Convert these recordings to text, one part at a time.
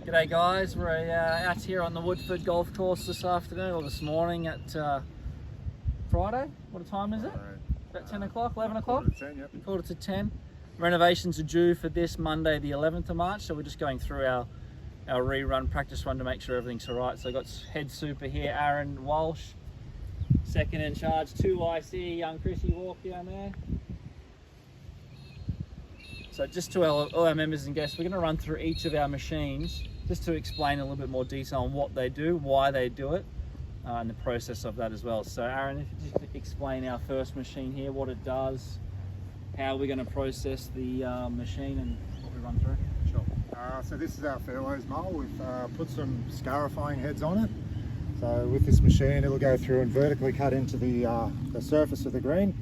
G'day guys, we're out here on the Woodford golf course this afternoon, or this morning at Friday. What time is it? About 10 o'clock, 11 o'clock? Quarter to 10, yep. Quarter to 10. Renovations are due for this Monday the 11th of March, so we're just going through our rerun, practice run to make sure everything's alright. So I've got head super here, Aaron Walsh, second in charge, 2IC, young Chrissy Walk down there. So just to all our members and guests, we're going to run through each of our machines just to explain a little bit more detail on what they do, why they do it, and the process of that as well. So Aaron, if you just explain our first machine here, what it does, how we're going to process the machine and what we run through. Sure. So this is our fairways mull. We've put some Scarifying heads on it. So with this machine, it'll go through and vertically cut into the surface of the green,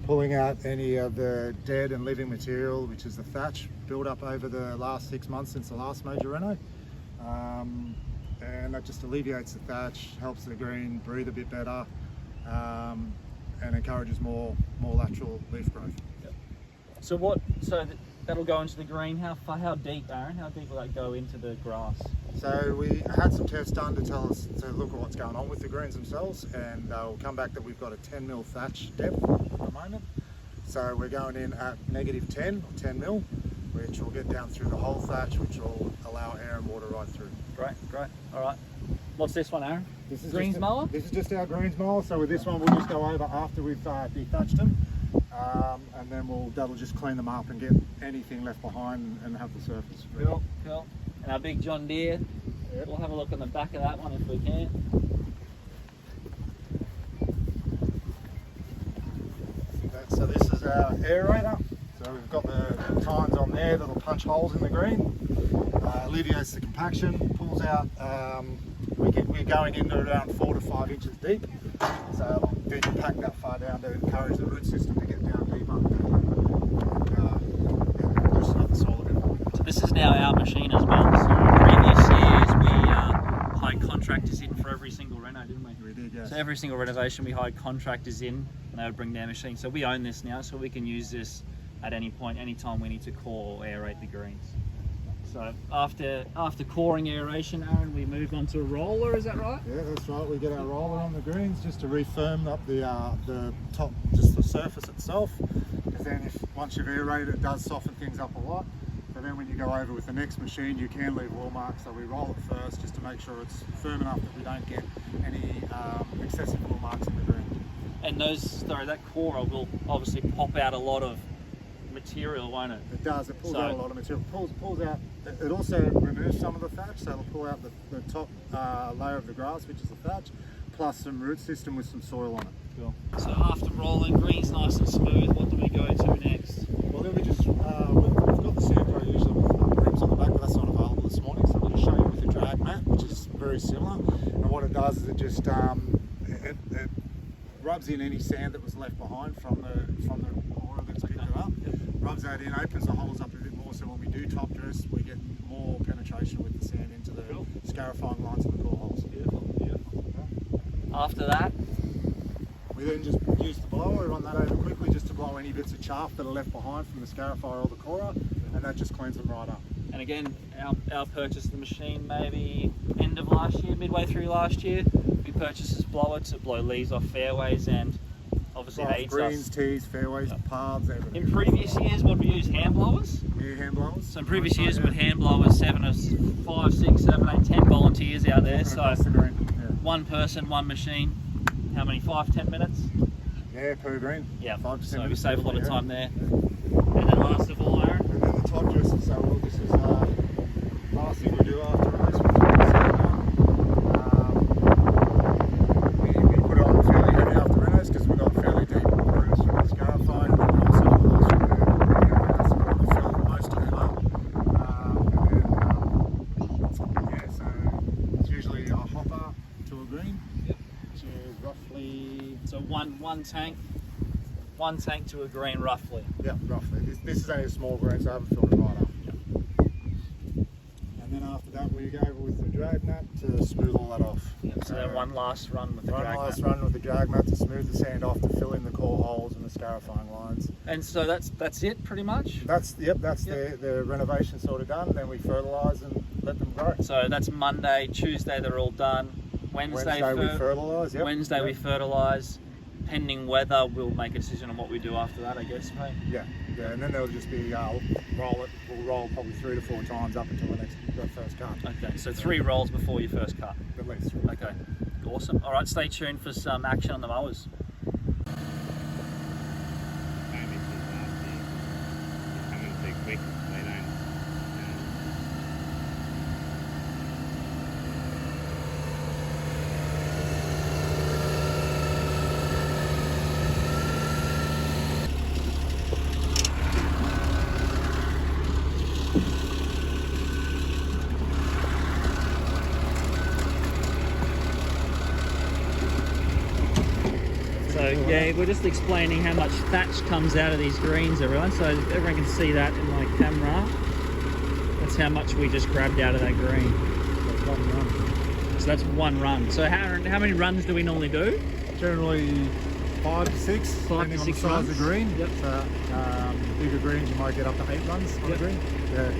pulling out any of the dead and living material, which is the thatch built up over the last 6 months since the last major reno. And that just alleviates the thatch, helps the green breathe a bit better, and encourages more lateral leaf growth. Yep. So that'll go into the green. How deep, Aaron? How deep will that go into the grass? So we had some tests done to tell us to look at what's going on with the greens themselves, and they'll come back that we've got a 10 mil thatch depth at the moment. So we're going in at negative 10 or 10 mil, which will get down through the whole thatch, which will allow air and water right through. Great. All right. What's this one, Aaron? This is greens mower? This is just our greens mower. So with this one, we'll just go over after we've dethatched them, and then that'll just clean them up and get anything left behind and have the surface ready. Cool. And our big John Deere. Yep. We'll have a look on the back of that one if we can. So this is our aerator. So we've got the tines on there that'll punch holes in the green, alleviates the compaction, pulls out. We're going into around 4 to 5 inches deep. So then you pack that far down to encourage the root system to get down deeper. Loosen up the soil a bit. So this is now our machine as well. So previous years we hired contractors in for every single reno, didn't we? We did, yes. So every single renovation we hired contractors in, and they would bring their machine. So we own this now, so we can use this at any point, any time we need to core or aerate the greens. So after coring aeration, Aaron, we move on to a roller, is that right? Yeah, that's right. We get our roller on the greens just to refirm up the top, just the surface itself. Because then once you've aerated, it does soften things up a lot. So then when you go over with the next machine, you can leave wall marks. So we roll it first just to make sure it's firm enough that we don't get any excessive wall marks in the green. And that corer will obviously pop out a lot of material, won't it? It does. It pulls out a lot of material. Pulls out. It also removes some of the thatch, so it'll pull out the top layer of the grass, which is the thatch, plus some root system with some soil on it. Cool. So after rolling, green's nice and smooth, what do we go to next? Well, then we just we've got the Sandpro usually with rims on the back, but that's not available this morning. So we'll just show you with the drag mat, which is very similar. And what it does is it just it rubs in any sand that was left behind from the water that's picked it up. Rubs that in, opens the holes up a bit more, so when we do top dress, we get more penetration with the sand into the Scarifying lines of the core holes. Beautiful. Yeah. After that, we then just use the blower, run that over quickly just to blow any bits of chaff that are left behind from the Scarifier or the corer, and that just cleans them right up. and again, our purchase of the machine maybe end of last year, midway through last year, we purchased this blower to blow leaves off fairways and obviously it aids greens, us. tees, fairways, paths, everything. In previous years, what we use, hand blowers? Yeah, hand blowers. So in previous years, with hand blowers, 5, 6, 7, 8, 10 volunteers out there. So one person, one machine. How many? 5, 10 minutes? Yeah, per green. Yeah, 5 to 10 so we minutes save a lot of yeah. time there. And then last of all, Aaron? And then the top dressers. So this is last thing we do after a race. We put it on fairly heavy after renos because we've got fairly deep grooves from the Scarifying, and we also got those from the fill most of them up. So it's usually a hopper to a green, which is roughly. So one tank to a green, roughly. Yeah, roughly. This is only a small green, so I haven't filled it right up. And then after that, we go with the drag mat to smooth all that off. Yep, so then one last run with the drag mat. Run with the drag mat to smooth the sand off to fill in the core holes and the Scarifying lines. And so that's it, pretty much. The renovation sort of done. Then we fertilise and let them grow. So that's Monday, Tuesday they're all done. Wednesday we fertilise. Yep. Wednesday we fertilise. Pending weather, we'll make a decision on what we do after that, I guess, mate. Yeah, and then there'll just be we'll roll probably 3 to 4 times up until the first cut. Okay, so 3 rolls before your first cut. At least. Okay, awesome. All right, stay tuned for some action on the mowers. Coming too quick, they don't. So yeah, we're just explaining how much thatch comes out of these greens, everyone. So everyone can see that in my camera. That's how much we just grabbed out of that green. That's 1 run. So that's 1 run. So how many runs do we normally do? Generally 5 to 6, 5 to depending on the 6 size runs. of the green. Yep. So bigger greens you might get up to 8 runs on Yep. a green. Yeah.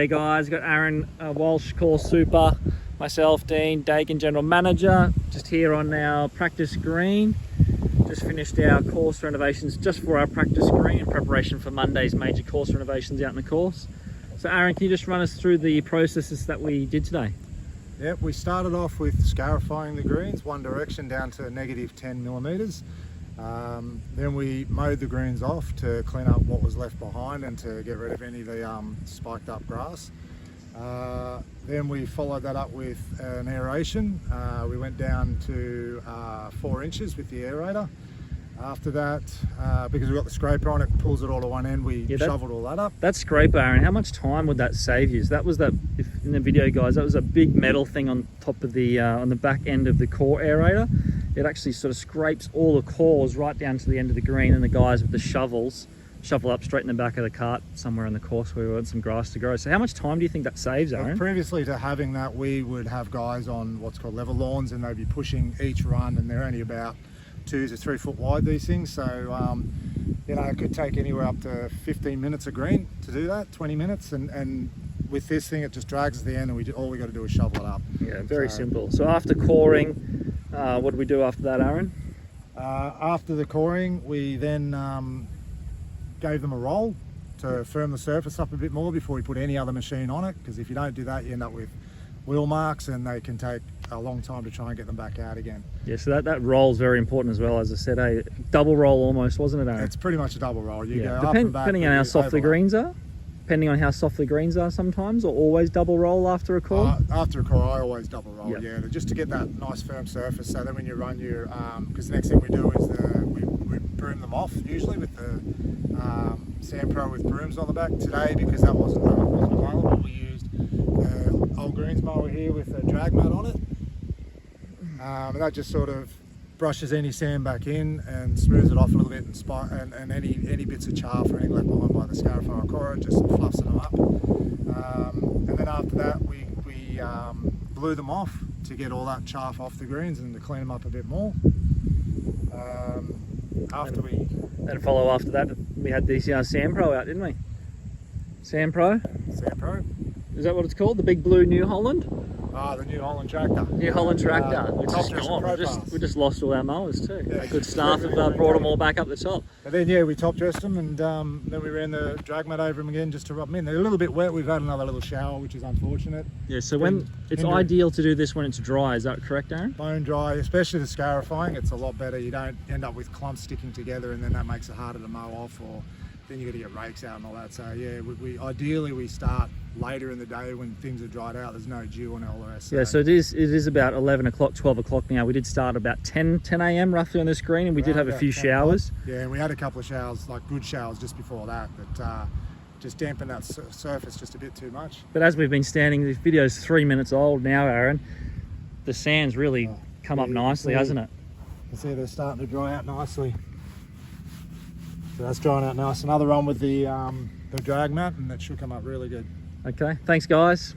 G'day guys, got Aaron Walsh, Course Super, myself, Dean, Dakin, General Manager, just here on our practice green. Just finished our course renovations just for our practice green in preparation for Monday's major course renovations out in the course. So Aaron, can you just run us through the processes that we did today? Yep, we started off with scarifying the greens, one direction down to -10mm. Then we mowed the greens off to clean up what was left behind and to get rid of any of the spiked up grass. Then we followed that up with an aeration. We went down to 4 inches with the aerator. After that, because we've got the scraper on, it pulls it all to one end, we shoveled all that up. That scraper, Aaron, how much time would that save you? So that was if in the video, guys, that was a big metal thing on top of the, on the back end of the core aerator. It actually sort of scrapes all the cores right down to the end of the green, and the guys with the shovels shovel up straight in the back of the cart somewhere in the course where we want some grass to grow. So how much time do you think that saves, Aaron? Previously to having that, we would have guys on what's called level lawns, and they'd be pushing each run, and they're only about 2 to 3 foot wide, these things. So you know, it could take anywhere up to 15 minutes of green to do that, 20 minutes, and with this thing it just drags to the end, and all we got to do is shovel it up. Yeah, very simple. So after coring, what do we do after that, Aaron? After the coring, we then gave them a roll to firm the surface up a bit more before we put any other machine on it, because if you don't do that, you end up with wheel marks, and they can take a long time to try and get them back out again. Yeah, so that roll is very important as well. As I said, a double roll almost, wasn't it, Aaron? It's pretty much a double roll. You go up and back, depending on how soft the greens are. Depending on how soft the greens are sometimes, or always double roll after a core? After a core, I always double roll, yeah, just to get that nice firm surface, so that when you run your, because the next thing we do is we broom them off, usually with the Sand Pro with brooms on the back. Today, because that wasn't available, we used the old greens mower here with a drag mat on it. And that just sort of brushes any sand back in and smooths it off a little bit, and any bits of chaff or anything left behind by the Scarifying core, it just fluffs them up. And then after that, we blew them off to get all that chaff off the greens and to clean them up a bit more. Then follow after that, we had the Sand Pro out, didn't we? Sand Pro? Sand Pro. Is that what it's called? The big blue New Holland? The New Holland tractor. New Holland tractor, which is gone. We just lost all our mowers too. Yeah. Good staff have brought them all back up the top. And then we top dressed them, and then we ran the drag mat over them again just to rub them in. They're a little bit wet. We've had another little shower, which is unfortunate. Yeah, so when it's ideal to do this when it's dry, is that correct, Aaron? Bone dry, especially the Scarifying, it's a lot better. You don't end up with clumps sticking together, and then that makes it harder to mow off, or then you got to get rakes out and all that. So yeah, ideally we start later in the day when things are dried out. There's no dew and all the rest. Yeah, so it is about 11 o'clock, 12 o'clock now. We did start about 10 a.m. roughly on this green, and we did have a few showers. Yeah, and we had a couple of showers, like good showers just before that, but just dampened that surface just a bit too much. But as we've been standing, this video's 3 minutes old now, Aaron. The sand's really come up nicely, hasn't it? You see they're starting to dry out nicely. So that's drying out nice. Another run with the drag mat, and that should come up really good. Okay, thanks guys.